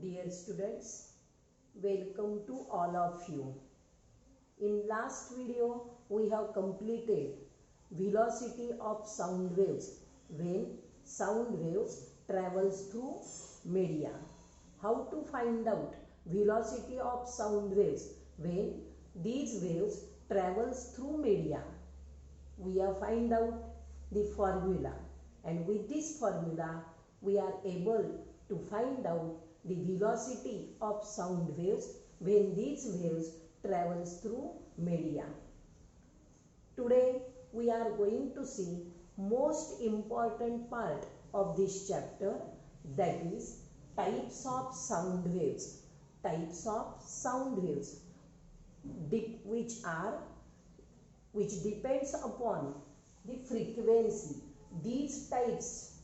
Dear students, welcome to all of you. In last video, we have completed velocity of sound waves when sound waves travels through media. How to find out velocity of sound waves when these waves travels through media? We have find out the formula, and with this formula we are able to find out the velocity of sound waves when these waves travels through media. Today we are going to see most important part of this chapter, that is types of sound waves. Types of sound waves which depends upon the frequency. These types,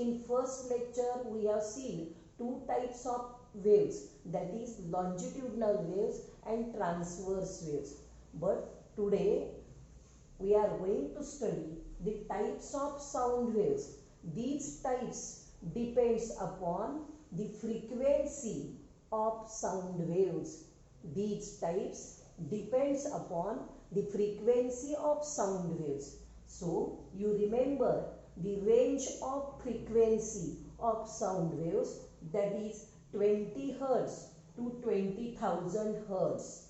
in first lecture we have seen two types of waves, that is longitudinal waves and transverse waves. But today we are going to study the types of sound waves. These types depends upon the frequency of sound waves. These types depends upon the frequency of sound waves. So you remember the range of frequency of sound waves, that is 20 Hz to 20,000 Hz.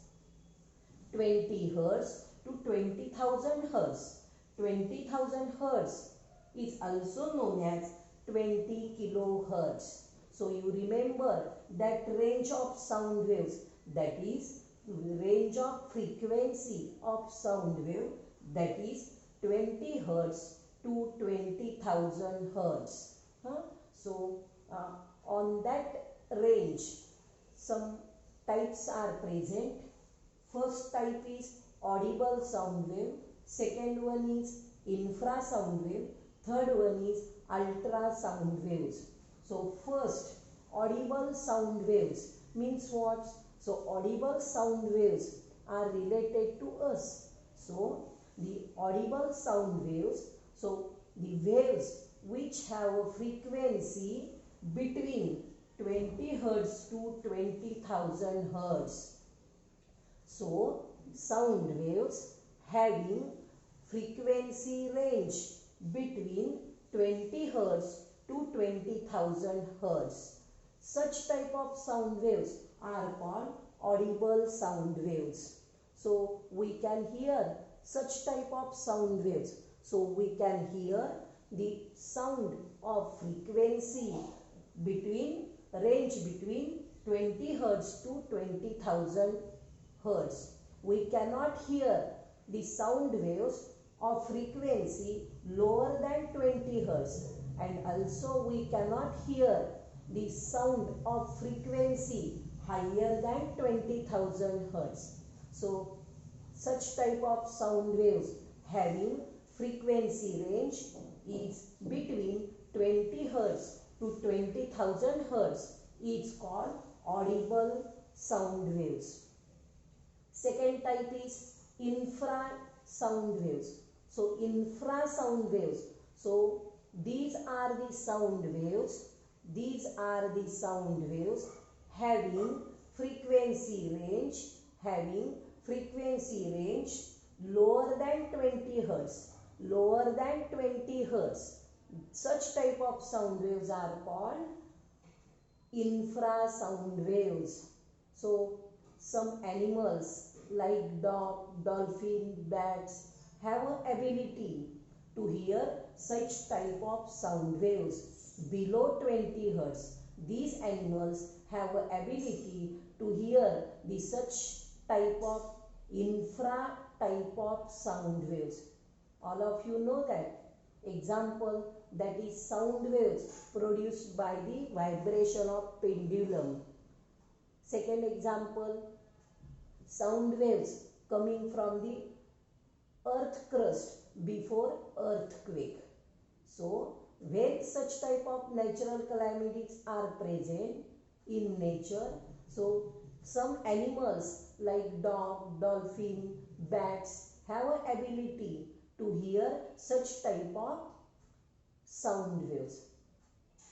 20 Hz to 20,000 Hz. 20,000 Hz is also known as 20 kilohertz. So you remember that range of sound waves, that is range of frequency of sound wave, that is 20 Hz to 20,000 Hz. So on that range some types are present. First type is audible sound wave, second one is infrasound wave, third one is ultrasound waves. So first, audible sound waves means what? So audible sound waves are related to us. So the audible sound waves, so the waves which have a frequency between 20 Hz to 20,000 Hz. So sound waves having frequency range between 20 Hz to 20,000 Hz. Such type of sound waves are called audible sound waves. So we can hear such type of sound waves. So we can hear the sound of frequency range between 20 Hz to 20,000 Hz. We cannot hear the sound waves of frequency lower than 20 Hz, and also we cannot hear the sound of frequency higher than 20,000 Hz. So such type of sound waves having frequency range is between 20 Hz to 20,000 Hz is called audible sound waves. Second type is infrasound waves. So infrasound waves, so these are the sound waves having frequency range lower than 20 Hz. Such type of sound waves are called infrasound waves. So some animals like dog, dolphin, bats have an ability to hear such type of sound waves below 20 Hz. These animals have an ability to hear the such type of infra type of sound waves. All of you know that. Example, that is sound waves produced by the vibration of pendulum. Second example, sound waves coming from the earth crust before earthquake. So when such type of natural calamities are present in nature, so some animals like dog, dolphin, bats have an ability to hear such type of sound waves.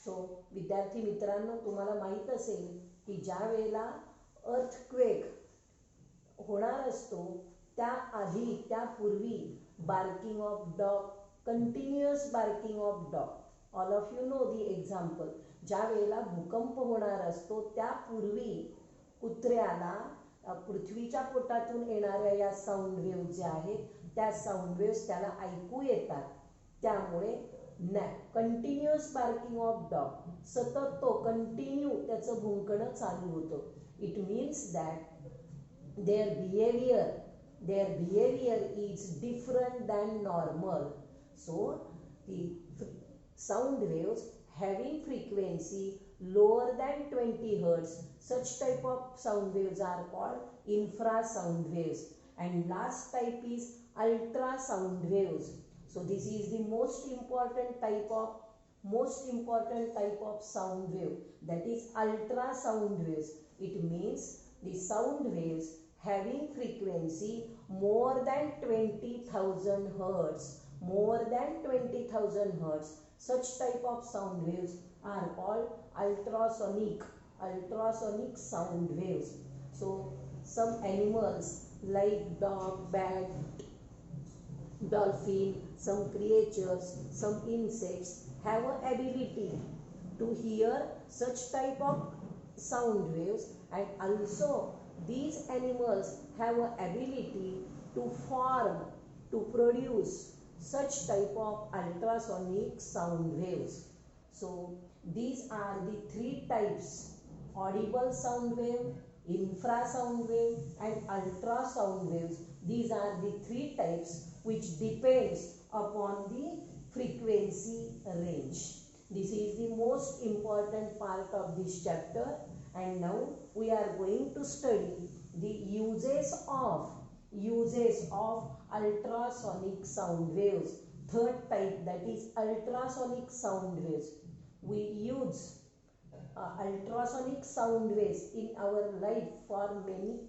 सो विद्यार्थी मित्रांनो, तुम्हाला माहीत असेल की ज्या वेळेला earthquake होणार असतो त्याआधी त्यापूर्वी barking of dog, continuous barking of dog, all of you know the example. ज्या वेळेला भूकंप होणार असतो त्यापूर्वी कुत्र्याला पृथ्वीच्या पोटातून येणाऱ्या या साऊंड वेव्ह ज्या आहेत त्या साऊंड वेव्स त्याला ऐकू येतात. त्यामुळे कंटिन्युअस बार्किंग ऑफ डॉग, सतत तो कंटिन्यू त्याचं भुंकणं चालू होतं. It means that their behavior is different than normal. So the sound waves having frequency lower than 20 hertz, such type of sound waves are called infrasound waves, and last type is ultrasound waves. So this is the most important type of sound wave, that is ultrasound waves. It means the sound waves having frequency more than 20,000 hertz, such type of sound waves are called ultrasonic sound waves. So some animals like dog, bat, dolphin, some creatures, some insects have an ability to hear such type of sound waves, and also these animals have an ability to produce such type of ultrasonic sound waves. So these are the three types: audible sound wave, infrasound wave, and ultrasound waves. These are the three types which depends upon the frequency range. This is the most important part of this chapter, and now we are going to study the uses of ultrasonic sound waves. Third type, that is ultrasonic sound waves. We use ultrasonic sound waves in our life for many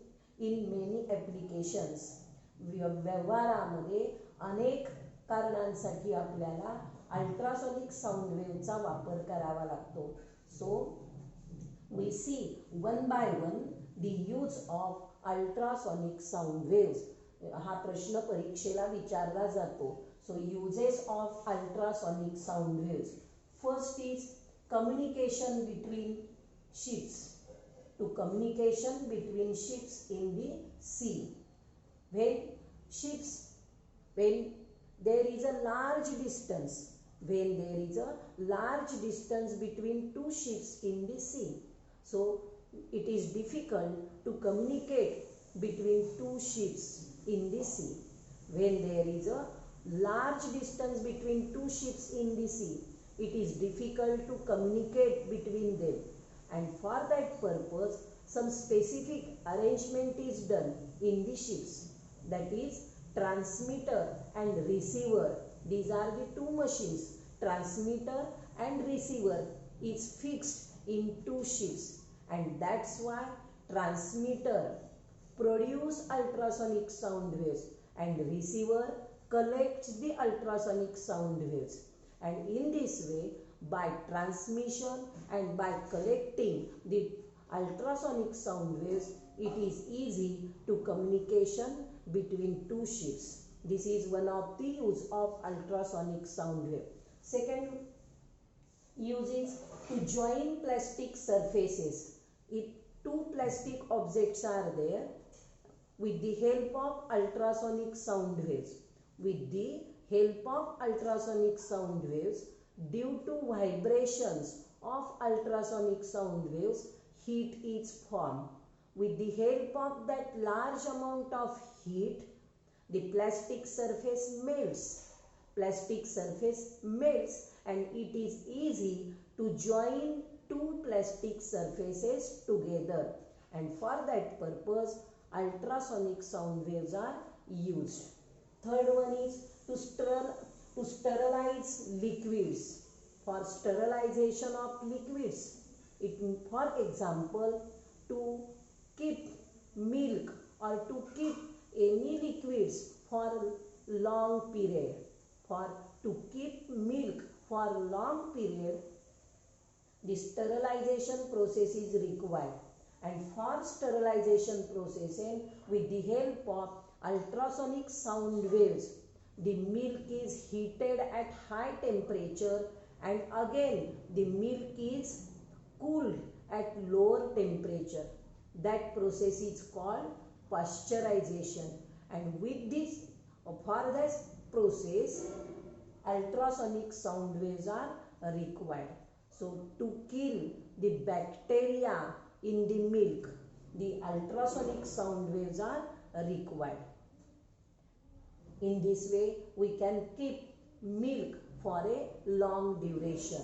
applications. व्यवहारामध्ये अनेक कारणांसाठी आपल्याला ultrasonic sound वेव्हचा वापर करावा लागतो. सो we see one by one the use of ultrasonic sound waves. हा प्रश्न परीक्षेला विचारला जातो. So uses of ultrasonic sound waves. First is communication between ships. To communication between ships in the sea. When there is a large distance between two ships in the sea, so it is difficult to communicate between two ships in the sea. When there is a large distance between two ships in the sea, it is difficult to communicate between them, and for that purpose some specific arrangement is done in the ships, that is transmitter and receiver. These are the two machines. Transmitter and receiver is fixed in two ships, and that's why transmitter produce ultrasonic sound waves and receiver collects the ultrasonic sound waves. And in this way, by transmission and by collecting the ultrasonic sound waves, it is easy to communication between two ships. This is one of the use of ultrasonic sound wave. Second use is to join plastic surfaces. If two plastic objects are there, with the help of ultrasonic sound waves, due to vibrations of ultrasonic sound waves, heat is formed. With the help of that large amount of heat, the plastic surface melts, and it is easy to join two plastic surfaces together, and for that purpose ultrasonic sound waves are used. Third one is to sterilize liquids. For sterilization of liquids, for example, to keep milk or to keep any liquids for long period, to keep milk for long period, the sterilizer is used. the sterilization process is required, and for sterilization process with the help of ultrasonic sound waves, the milk is heated at high temperature and again the milk is cooled at lower temperature. That process is called pasteurization, and with this for this process ultrasonic sound waves are required. So to kill the bacteria in the milk, the ultrasonic sound waves are required. In this way we can keep milk for a long duration.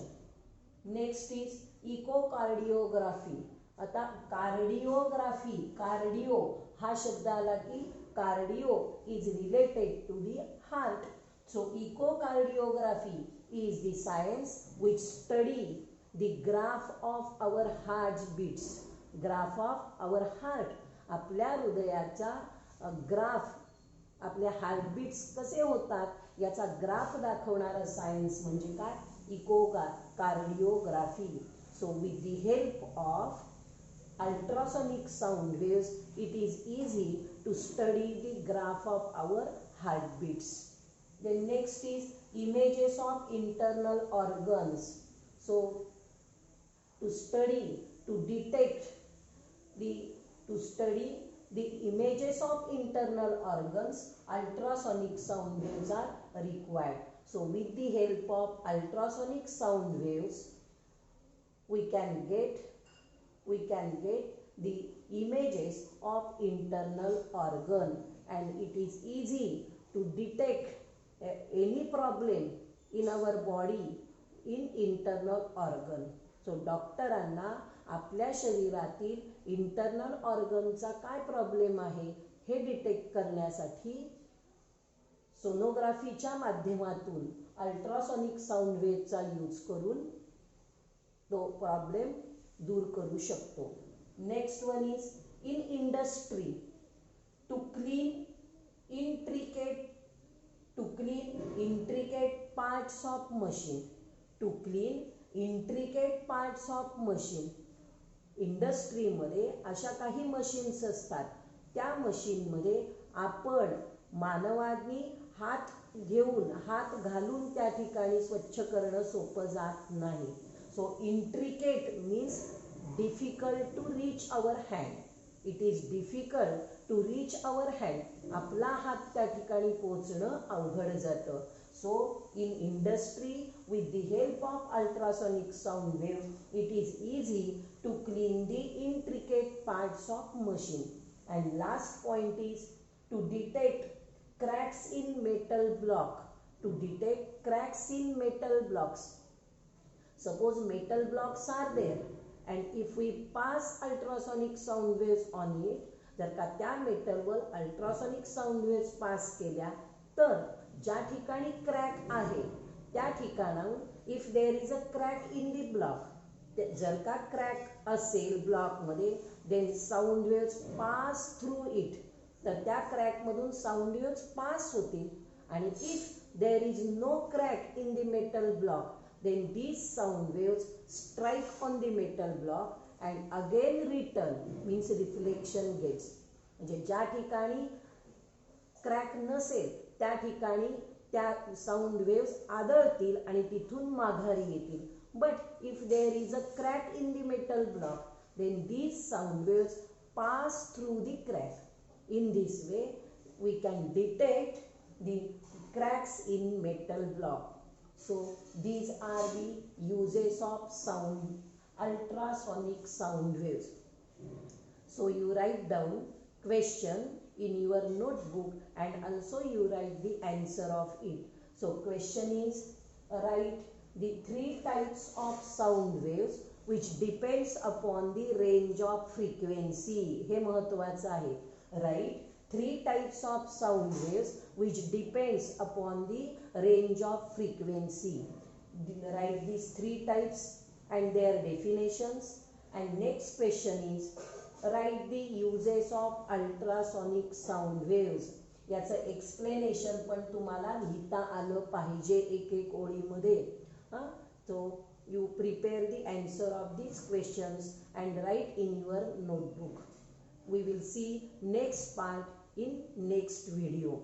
Next is echocardiography. आता cardiography, cardio हा शब्द आला की cardio is related to the heart. So echocardiography is the science which study the graph of our heart beats. Graph of our heart, आपल्या हृदयाचा graph, आपल्या heartbeats कसे होतात याचा ग्राफ दाखवणारा सायन्स म्हणजे काय, echocardiography. So with the help of ultrasonic sound waves it is easy to study the graph of our heartbeats. Then next is images of internal organs. So to study the images of internal organs, ultrasonic sound waves are required. So with the help of ultrasonic sound waves we can get the images of internal organ, and it is easy to detect any problem in our body in internal organ. So डॉक्टरांना आपल्या शरीरातील internal ऑर्गनचा काय problem आहे हे detect करण्यासाठी सोनोग्राफीच्या माध्यमातून ultrasonic sound वेव्हचा use करून तो problem दूर करू शकतो. Next one is in industry to clean intricate parts of machine. To clean intricate parts of machine. इंडस्ट्रीमध्ये अशा काही मशीन्स असतात, त्या मशीनमध्ये आपण मानवाने हात घालून त्या ठिकाणी स्वच्छ करणं सोपं जात नाही. So intricate means difficult to reach our hand. It is difficult to reach our hand. आपला हात त्या ठिकाणी पोहोचणं अवघड जातं. So in industry with the help of ultrasonic sound wave it is easy to clean the intricate parts of machine. And last point is to detect cracks in metal block. To detect cracks in metal blocks. Suppose metal blocks are there and if we pass ultrasonic sound waves on it, जर का त्या मेटलवर ultrasonic sound waves pass केल्या तर ज्या ठिकाणी crack आहे त्या ठिकाणाहून if there is a crack in the block, जर का क्रॅक असेल ब्लॉकमध्ये then sound waves pass through it, तर त्या क्रॅकमधून साऊंड वेव्स पास होतील. आणि if there is no crack in the metal block then these sound waves strike on the metal block and again return, means reflection gets. म्हणजे ज्या ठिकाणी crack नसेल त्या ठिकाणी त्या साऊंड वेव्स आदळतील आणि तिथून माघारी येतील. But if there is a crack in the metal block then these sound waves pass through the crack. In this way we can detect the cracks in metal block. So these are the uses of sound, ultrasonic sound waves. So you write down question in your notebook and also you write the answer of it. So question is write the 3 types of sound waves which depends upon the range of frequency. हे महत्त्वाचं आहे. Write 3 types of sound waves which depends upon the range of frequency. Write these 3 types and their definitions. And next question is write the uses of ultrasonic sound waves. याचं explanation पण तुम्हाला लिहिता आलं पाहिजे एक एक ओळीमध्ये. तो you prepare the answer of these questions and write in your notebook. We will see next part in next video.